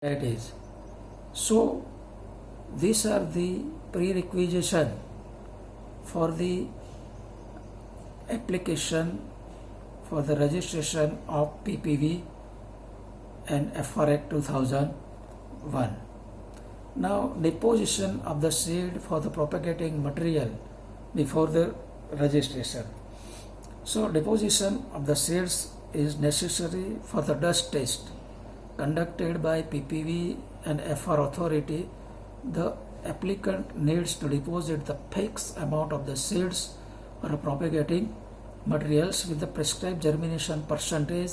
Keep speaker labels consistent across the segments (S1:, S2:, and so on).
S1: varieties. So these are the prerequisition for the application for the registration of PPV and FR Act 2001. Now, deposition of the seed for the propagating material before the registration. So, deposition of the seeds is necessary for the dust test conducted by PPV and FR authority. The applicant needs to deposit the fixed amount of the seeds or propagating materials with the prescribed germination percentage,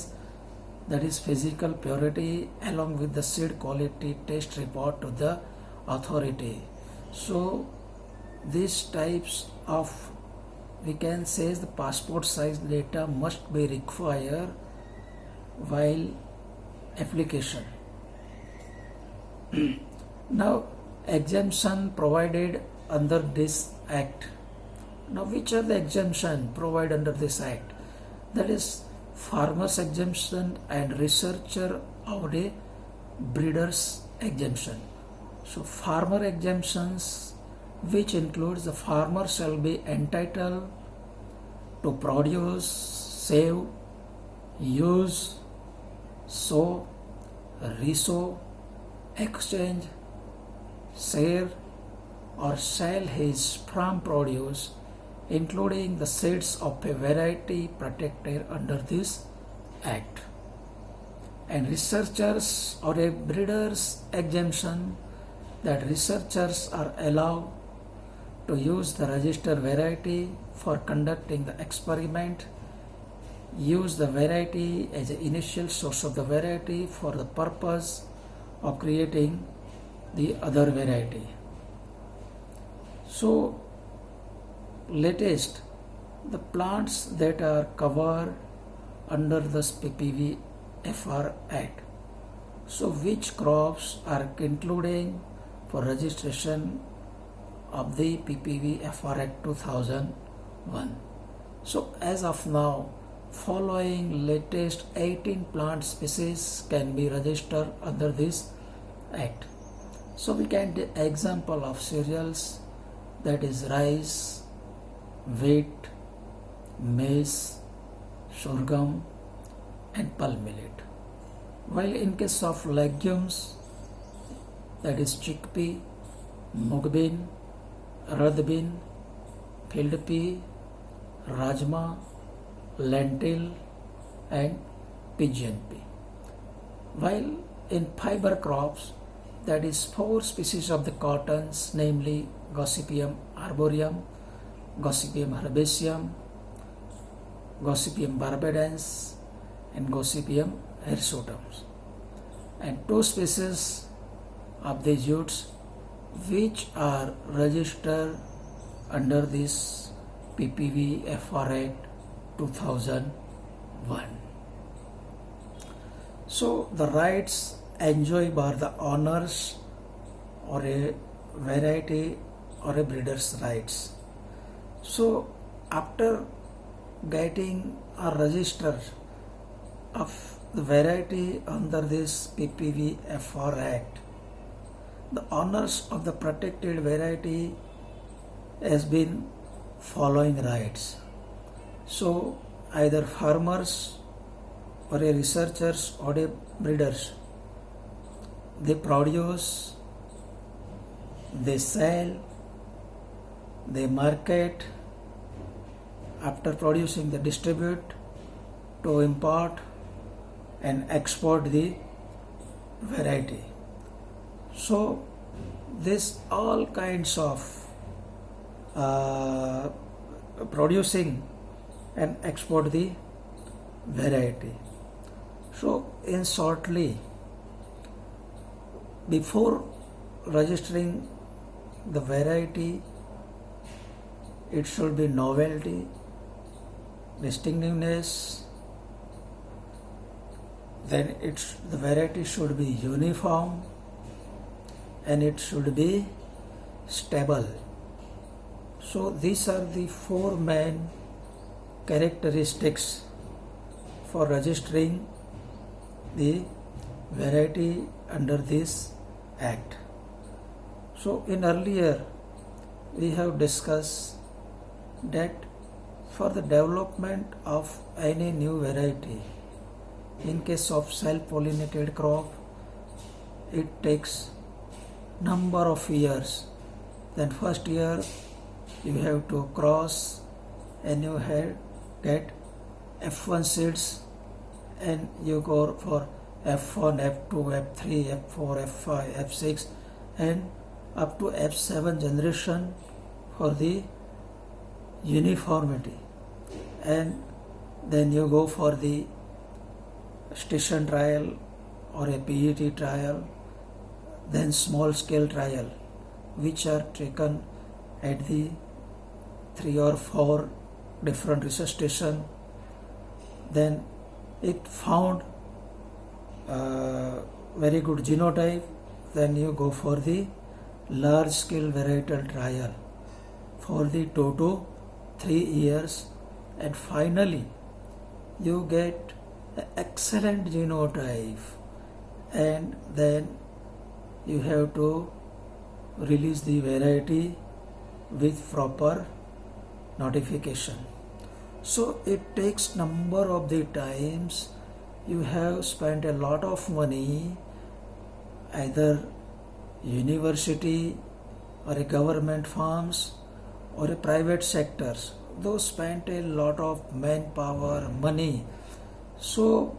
S1: that is physical purity, along with the seed quality test report to the authority. So these types of, we can say, the passport size data must be required while application. Now, exemption provided under this act. Now, which are the exemption provided under this act? That is farmers exemption and researcher or a breeders exemption. So, farmer exemptions, which includes the farmer shall be entitled to produce, save, use, sow, resow, exchange, share or sell his farm produce, including the seeds of a variety protected under this act. And researchers or a breeders exemption, that researchers are allowed to use the registered variety for conducting the experiment, use the variety as an initial source of the variety for the purpose of creating the other variety. So latest, the plants that are covered under this PPV FR Act. So which crops are including for registration of the PPV FR Act 2001? So as of now, following latest 18 plant species can be registered under this act. So we can take example of cereals, that is rice, wheat, maize, sorghum and pulse millet. While in case of legumes, that is chickpea, mung bean, urad bean, field pea, rajma, lentil and pigeon pea. While in fiber crops, that is 4 species of the cottons, namely Gossypium arboreum, Gossypium herbaceum, Gossypium barbadans and Gossypium hirsutum, and 2 species of the jutes which are registered under this PPV FR Act 2001. So the rights enjoyed by the owners or a variety or a breeder's rights. So after getting a register of the variety under this PPV FR Act, the owners of the protected variety has been following rights. So either farmers or a researchers or a breeders, they produce, they sell, they market, after producing they distribute, to import and export the variety. So this all kinds of producing and export the variety. So in shortly, before registering the variety, it should be novelty, distinctiveness, then the variety should be uniform and it should be stable. So these are the 4 main characteristics for registering the variety under this act. So in earlier we have discussed that for the development of any new variety, in case of self-pollinated crop, it takes number of years. Then first year you have to cross and you get F1 seeds, and you go for F1, F2, F3, F4, F5, F6 and up to F7 generation for the uniformity, and then you go for the station trial or a PET trial, then small scale trial, which are taken at the 3 or 4 different research stations. Then it found very good genotype, then you go for the large scale varietal trial for the 2 to 3 years, and finally you get an excellent genotype, and then you have to release the variety with proper notification. So it takes number of the times. You have spent a lot of money, either university or a government farms or a private sectors. Those spent a lot of manpower, money. So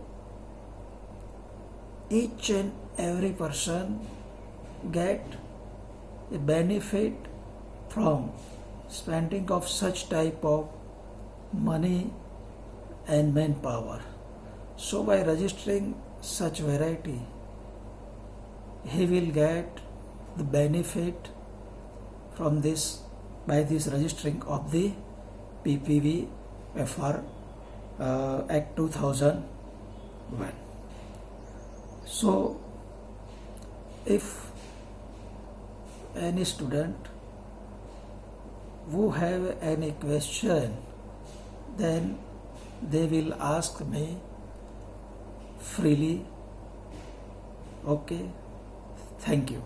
S1: each and every person get a benefit from spending of such type of money and manpower. So by registering such variety, he will get the benefit from this by this registering of the PPV FR Act 2001. So if any student who have any question, then they will ask me freely. Okay, thank you.